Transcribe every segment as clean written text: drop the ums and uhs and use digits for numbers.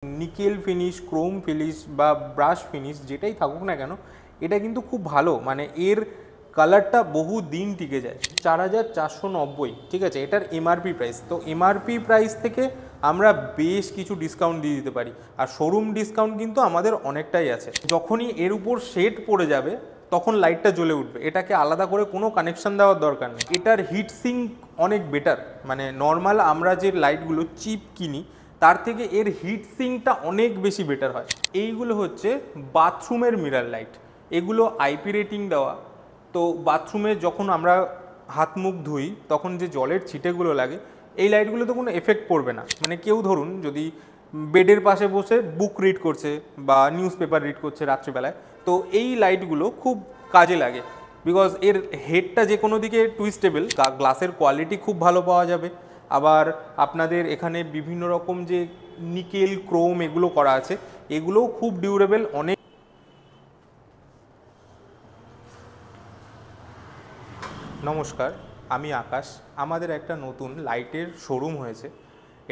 Nickel finish Chrome finish বা brush finish যেটাই থাকুক না কেন এটা কিন্তু খুব ভালো, মানে এর কালারটা বহু দিন টিকে যায়। 4490, ঠিক আছে, এটার এমআরপি প্রাইস। তো এমআরপি প্রাইস থেকে আমরা বেশ কিছু ডিসকাউন্ট দিয়ে দিতে পারি, আর শোরুম ডিসকাউন্ট কিন্তু আমাদের অনেকটাই আছে। যখনই এর উপর শেড পড়ে যাবে তখন লাইটটা জ্বলে উঠবে, এটাকে আলাদা করে কোনো কানেকশন দেওয়ার দরকার নেই। এটার হিট সিঙ্ক অনেক বেটার, মানে নর্মাল আমরা যে লাইটগুলো চিপ কিনি তার থেকে এর হিট সিঙ্কটা অনেক বেশি বেটার হয়। এইগুলো হচ্ছে বাথরুমের মিরার লাইট, এগুলো আইপি রেটিং দেওয়া। তো বাথরুমে যখন আমরা হাত মুখ ধুই তখন যে জলের ছিটেগুলো লাগে এই লাইটগুলোতে কোনো এফেক্ট পড়বে না। মানে কেউ ধরুন যদি বেডের পাশে বসে বুক রিড করছে বা নিউজ পেপার রিড করছে রাত্রিবেলায়, তো এই লাইটগুলো খুব কাজে লাগে, বিকজ এর হেডটা যে কোনো দিকে টুইস্টেবল, গ্লাসের কোয়ালিটি খুব ভালো পাওয়া যাবে। আবার আপনাদের এখানে বিভিন্ন রকম যে নিকেল ক্রোম এগুলো করা আছে, এগুলোও খুব ডিউরেবল। অনেক নমস্কার, আমি আকাশ। আমাদের একটা নতুন লাইটের শোরুম হয়েছে,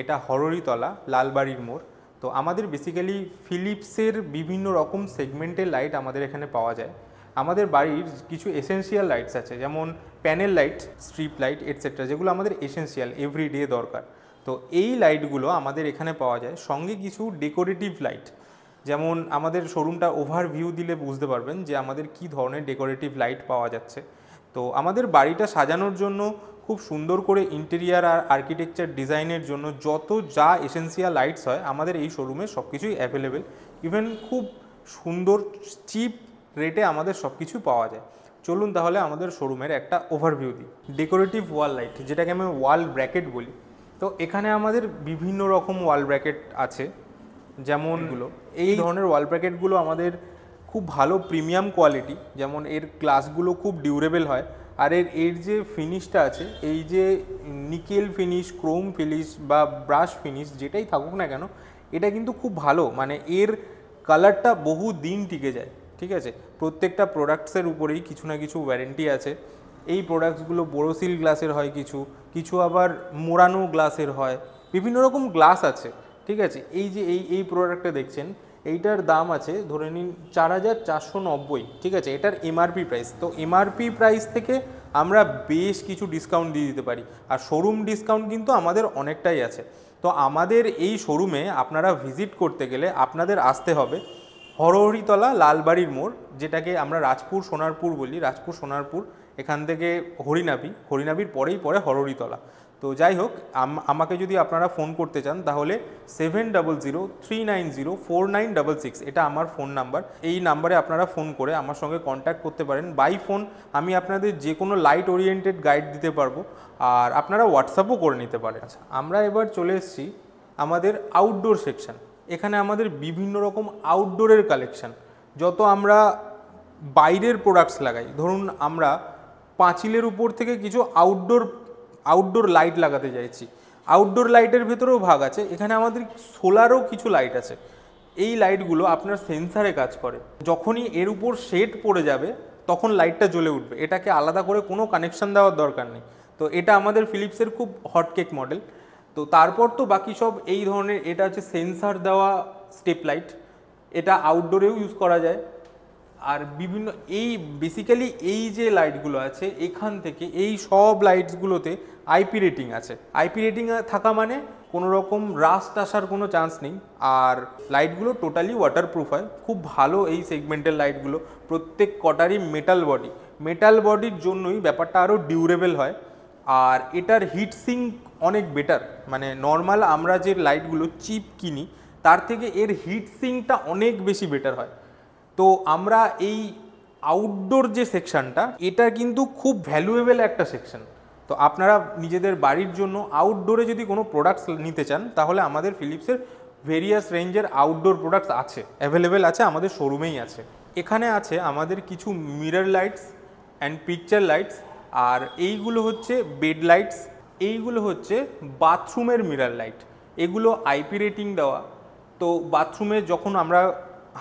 এটা হররিতলা, লালবাড়ির মোড়। তো আমাদের বেসিক্যালি ফিলিপসের বিভিন্ন রকম সেগমেন্টের লাইট আমাদের এখানে পাওয়া যায়। আমাদের বাড়ির কিছু এসেনশিয়াল লাইটস আছে, যেমন panel light, strip light etcetera, যেগুলো আমাদের এসেনশিয়াল এভরিডে দরকার। তো এই লাইটগুলো আমাদের এখানে পাওয়া যায়, সঙ্গে কিছু ডেকোরেটিভ লাইট। যেমন আমাদের শোরুমটা ওভারভিউ দিলে বুঝতে পারবেন যে আমাদের কি ধরনের ডেকোরেটিভ লাইট পাওয়া যাচ্ছে। তো আমাদের বাড়িটা সাজানোর জন্য খুব সুন্দর করে ইন্টেরিয়ার আর আর্কিটেকচার ডিজাইনের জন্য যত যা এসেন্সিয়াল লাইটস হয় আমাদের এই শোরুমে সব কিছুই অ্যাভেলেবেল। ইভেন খুব সুন্দর চিপ রেটে আমাদের সব কিছু পাওয়া যায়। চলুন তাহলে আমাদের শোরুমের একটা ওভারভিউ দিই। ডেকোরেটিভ ওয়াল লাইট, যেটাকে আমি ওয়াল ব্র্যাকেট বলি, তো এখানে আমাদের বিভিন্ন রকম ওয়াল ব্র্যাকেট আছে। যেমনগুলো এই ধরনের ওয়াল ব্র্যাকেটগুলো আমাদের খুব ভালো প্রিমিয়াম কোয়ালিটি, যেমন এর গ্লাসগুলো খুব ডিউরেবল হয়। আর এর যে ফিনিশটা আছে, এই যে নিকেল ফিনিশ ক্রোম ফিনিশ বা ব্রাশ ফিনিশ যেটাই থাকুক না কেন এটা কিন্তু খুব ভালো, মানে এর কালারটা বহু দিন টিকে যায়। ঠিক আছে, প্রত্যেকটা প্রোডাক্টসের উপরেই কিছু না কিছু ওয়ারেন্টি আছে। এই প্রোডাক্টসগুলো বোরোসিল গ্লাসের হয়, কিছু কিছু আবার মোড়ানো গ্লাসের হয়, বিভিন্ন রকম গ্লাস আছে। ঠিক আছে, এই যে এই প্রোডাক্টটা দেখছেন, এইটার দাম আছে ধরে নিন 4490, ঠিক আছে, এটার এমআরপি প্রাইস। তো এমআরপি প্রাইস থেকে আমরা বেশ কিছু ডিসকাউন্ট দিয়ে দিতে পারি, আর শোরুম ডিসকাউন্ট কিন্তু আমাদের অনেকটাই আছে। তো আমাদের এই শোরুমে আপনারা ভিজিট করতে গেলে আপনাদের আসতে হবে হরহরিতলা, লালবাড়ির মোড়, যেটাকে আমরা রাজপুর সোনারপুর বলি, রাজপুর সোনারপুর। এখান থেকে হরিনাবির পরেই পড়ে হরহরিতলা। তো যাই হোক, আমাকে যদি আপনারা ফোন করতে চান তাহলে 7003904966, এটা আমার ফোন নাম্বার। এই নাম্বারে আপনারা ফোন করে আমার সঙ্গে কন্ট্যাক্ট করতে পারেন বাই ফোন। আমি আপনাদের যে কোনো লাইট ওরিয়েন্টেড গাইড দিতে পারবো, আর আপনারা হোয়াটসঅ্যাপও করে নিতে পারেন। আচ্ছা, আমরা এবার চলে এসেছি আমাদের আউটডোর সেকশন। এখানে আমাদের বিভিন্ন রকম আউটডোরের কালেকশান। যত আমরা বাইরের প্রোডাক্টস লাগাই, ধরুন আমরা পাঁচিলের উপর থেকে কিছু আউটডোর লাইট লাগাতে চাইছি, আউটডোর লাইটের ভেতরেও ভাগ আছে। এখানে আমাদের সোলারও কিছু লাইট আছে। এই লাইটগুলো আপনার সেন্সারে কাজ করে, যখনই এর উপর শেড পড়ে যাবে তখন লাইটটা জ্বলে উঠবে, এটাকে আলাদা করে কোনো কানেকশন দেওয়ার দরকার নেই। তো এটা আমাদের ফিলিপসের খুব হটকেক মডেল। তো তারপর তো বাকি সব এই ধরনের, এটা হচ্ছে সেন্সার দেওয়া স্টেপ লাইট, এটা আউটডোরেও ইউজ করা যায়। আর বিভিন্ন বেসিক্যালি এই যে লাইটগুলো আছে, এখান থেকে এই সব লাইটসগুলোতে আইপি রেটিং আছে। আইপি রেটিং থাকা মানে কোনো রকম রাস্ট আসার কোনো চান্স নেই, আর লাইটগুলো টোটালি ওয়াটারপ্রুফ হয়। খুব ভালো এই সেগমেন্টের লাইটগুলো, প্রত্যেক কটারই মেটাল বডির জন্যই ব্যাপারটা আরও ডিউরেবল হয়। আর এটার হিট সিঙ্ক অনেক বেটার, মানে নর্মাল আমরা যে লাইটগুলো চিপ কিনি তার থেকে এর হিট সিঙ্কটা অনেক বেশি বেটার হয়। তো আমরা এই আউটডোর যে সেকশনটা, এটা কিন্তু খুব ভ্যালুয়েবল একটা সেকশন। তো আপনারা নিজেদের বাড়ির জন্য আউটডোরে যদি কোনো প্রোডাক্টস নিতে চান তাহলে আমাদের ফিলিপসের ভেরিয়াস রেঞ্জের আউটডোর প্রোডাক্টস আছে, অ্যাভেলেবেল আছে, আমাদের শোরুমেই আছে। এখানে আছে আমাদের কিছু mirror lights and picture lights, আর এইগুলো হচ্ছে বেড লাইটস, এইগুলো হচ্ছে বাথরুমের মিরর লাইট। এগুলো আইপি রেটিং দেওয়া। তো বাথরুমে যখন আমরা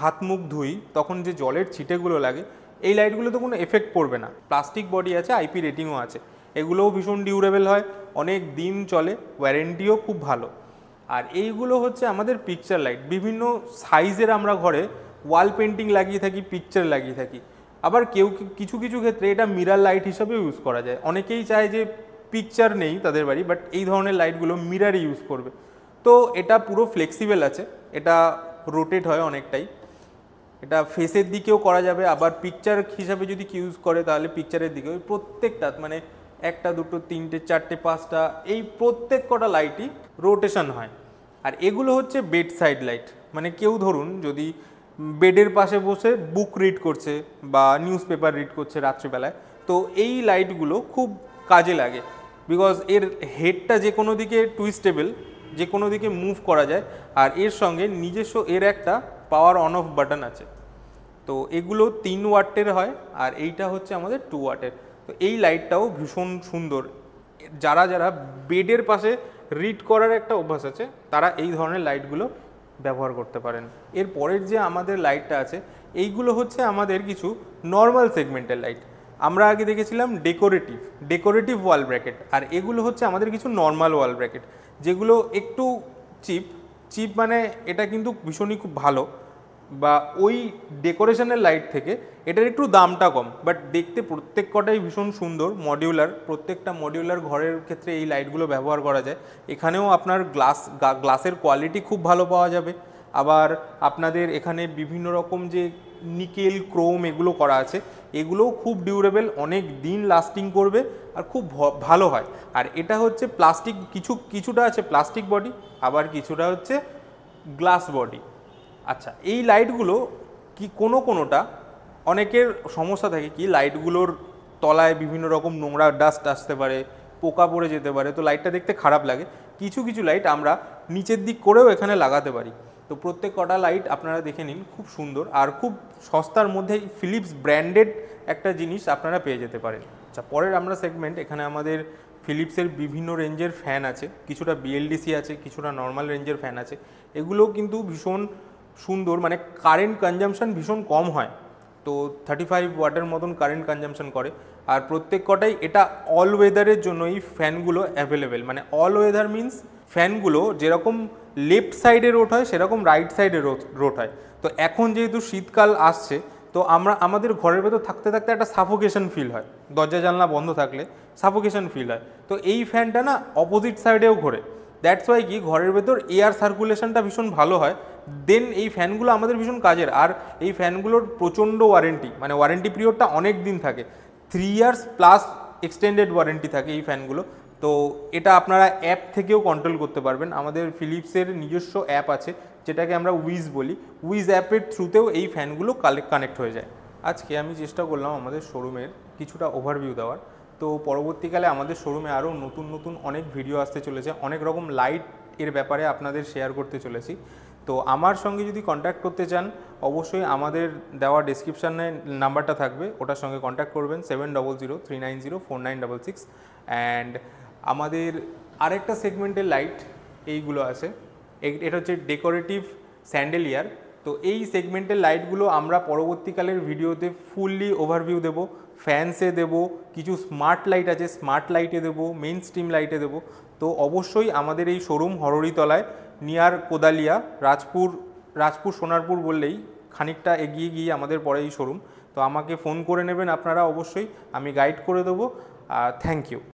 হাত মুখ ধুই তখন যে জলের ছিটেগুলো লাগে এই লাইটগুলোতে কোনো এফেক্ট পড়বে না। প্লাস্টিক বডি আছে, আইপি রেটিংও আছে, এগুলোও ভীষণ ডিউরেবল হয়, অনেক দিন চলে, ওয়ারেন্টিও খুব ভালো। আর এইগুলো হচ্ছে আমাদের পিকচার লাইট। বিভিন্ন সাইজের আমরা ঘরে ওয়াল পেন্টিং লাগিয়ে থাকি, পিকচার লাগিয়ে থাকি। আবার কিছু কিছু ক্ষেত্রে এটা মিরার লাইট হিসাবে ইউজ করা যায়। অনেকেই চায় যে পিকচার নেই তাদের বাড়ি, বাট এই ধরনের লাইটগুলো মিরারে ইউজ করবে। তো এটা পুরো ফ্লেক্সিবল আছে, এটা রোটেট হয় অনেকটাই, এটা ফেসের দিকেও করা যাবে, আবার পিকচার হিসাবে যদি ইউজ করে তাহলে পিকচারের দিকেও। প্রত্যেকটা মানে একটা, দুটো, তিনটে, চারটে, পাঁচটা, এই প্রত্যেক কটা লাইটই রোটেশন হয়। আর এগুলো হচ্ছে বেড সাইড লাইট, মানে কেউ ধরুন যদি বেডের পাশে বসে বুক রিড করছে বা নিউজ পেপার রিড করছে রাত্রিবেলায়, তো এই লাইটগুলো খুব কাজে লাগে। বিকজ এর হেডটা যে কোনো দিকে টুইস্টেবল, যে কোনো দিকে মুভ করা যায়, আর এর সঙ্গে নিজস্ব এর একটা পাওয়ার অন অফ বাটন আছে। তো এগুলো 3 ওয়াটের হয়, আর এইটা হচ্ছে আমাদের 2 ওয়াটের। তো এই লাইটটাও ভীষণ সুন্দর। যারা যারা বেডের পাশে রিড করার একটা অভ্যাস আছে তারা এই ধরনের লাইটগুলো ব্যবহার করতে পারেন। এর পরের যে আমাদের লাইটটা আছে, এইগুলো হচ্ছে আমাদের কিছু নর্মাল সেগমেন্টের লাইট। আমরা আগে দেখেছিলাম ডেকোরেটিভ ওয়াল ব্র্যাকেট, আর এগুলো হচ্ছে আমাদের কিছু নর্মাল ওয়াল ব্র্যাকেট, যেগুলো একটু চিপ মানে এটা কিন্তু ভীষণই খুব ভালো, বা ওই ডেকোরেশনের লাইট থেকে এটার একটু দামটা কম, বাট দেখতে প্রত্যেক কটাই ভীষণ সুন্দর, মডিউলার। প্রত্যেকটা মডিউলার ঘরের ক্ষেত্রে এই লাইটগুলো ব্যবহার করা যায়। এখানেও আপনার গ্লাসের কোয়ালিটি খুব ভালো পাওয়া যাবে। আবার আপনাদের এখানে বিভিন্ন রকম যে নিকেল, ক্রোম এগুলো করা আছে, এগুলোও খুব ডিউরেবল, অনেক দিন লাস্টিং করবে আর খুব ভালো হয়। আর এটা হচ্ছে প্লাস্টিক, কিছুটা আছে প্লাস্টিক বডি, আবার কিছুটা হচ্ছে গ্লাস বডি। আচ্ছা, এই লাইটগুলো কি কোনোটা অনেকের সমস্যা থাকে কি, লাইটগুলোর তলায় বিভিন্ন রকম নোংরা ডাস্ট আসতে পারে, পোকা পড়ে যেতে পারে, তো লাইটটা দেখতে খারাপ লাগে। কিছু লাইট আমরা নিচের দিক করেও এখানে লাগাতে পারি। তো প্রত্যেক কটা লাইট আপনারা দেখে নিন, খুব সুন্দর আর খুব সস্তার মধ্যে ফিলিপস ব্র্যান্ডেড একটা জিনিস আপনারা পেয়ে যেতে পারেন। আচ্ছা, পরের আমরা সেগমেন্ট, এখানে আমাদের ফিলিপসের বিভিন্ন রেঞ্জের ফ্যান আছে, কিছুটা বিএলডিসি আছে, কিছুটা নর্মাল রেঞ্জের ফ্যান আছে। এগুলো কিন্তু ভীষণ সুন্দর, মানে কারেন্ট কনজামশন ভীষণ কম হয়। তো 35 ওয়াটের মতন কারেন্ট কনজামশন করে। আর প্রত্যেক কটাই এটা অল ওয়েদারের জন্য এই ফ্যানগুলো অ্যাভেলেবেল। মানে অল ওয়েদার মিন্স ফ্যানগুলো যেরকম লেফট সাইডে রোট হয় সেরকম রাইট সাইডে রোট হয়। তো এখন যেহেতু শীতকাল আসছে, তো আমাদের ঘরের ভেতর থাকতে থাকতে একটা সাফোকেশন ফিল হয়, দরজা জানলা বন্ধ থাকলে সাফোকেশন ফিল হয়। তো এই ফ্যানটা না অপোজিট সাইডেও ঘোরে, দ্যাটস ওয়াই কি ঘরের ভেতর এয়ার সার্কুলেশনটা ভীষণ ভালো হয়। দেন এই ফ্যানগুলো আমাদের ভীষণ কাজের। আর এই ফ্যানগুলোর প্রচণ্ড ওয়ারেন্টি, মানে ওয়ারেন্টি পিরিয়ডটা অনেক দিন থাকে, 3 ইয়ার্স প্লাস এক্সটেন্ডেড ওয়ারেন্টি থাকে এই ফ্যানগুলো। তো এটা আপনারা অ্যাপ থেকেও কন্ট্রোল করতে পারবেন। আমাদের ফিলিপসের নিজস্ব অ্যাপ আছে, যেটাকে আমরা উইজ বলি। উইজ অ্যাপের থ্রুতেও এই ফ্যানগুলো কানেক্ট হয়ে যায়। আজকে আমি চেষ্টা করলাম আমাদের শোরুমের কিছুটা ওভারভিউ দেওয়ার। তো পরবর্তীকালে আমাদের শোরুমে আরও নতুন অনেক ভিডিও আসতে চলেছে, অনেক রকম লাইট এর ব্যাপারে আপনাদের শেয়ার করতে চলেছি। তো আমার সঙ্গে যদি কন্ট্যাক্ট করতে চান, অবশ্যই আমাদের দেওয়া ডেসক্রিপশানে নাম্বারটা থাকবে, ওটার সঙ্গে কন্ট্যাক্ট করবেন 7003904966। অ্যান্ড আমাদের আরেকটা সেগমেন্টের লাইট এইগুলো আছে, এটা হচ্ছে ডেকোরেটিভ স্যান্ডেলিয়ার। তো এই সেগমেন্টের লাইটগুলো আমরা পরবর্তীকালের ভিডিওতে ফুললি ওভারভিউ দেবো, ফ্যান্সে দেবো, কিছু স্মার্ট লাইট আছে স্মার্ট লাইটে দেবো, মেইন স্ট্রিম লাইটে দেবো। তো অবশ্যই আমাদের এই শোরুম হরড়িতলায়, নিয়ার কোদালিয়া, রাজপুর সোনারপুর বললেই খানিকটা এগিয়ে গিয়ে আমাদের পরে এই শোরুম। তো আমাকে ফোন করে নেবেন আপনারা, অবশ্যই আমি গাইড করে দেবো। Thank you.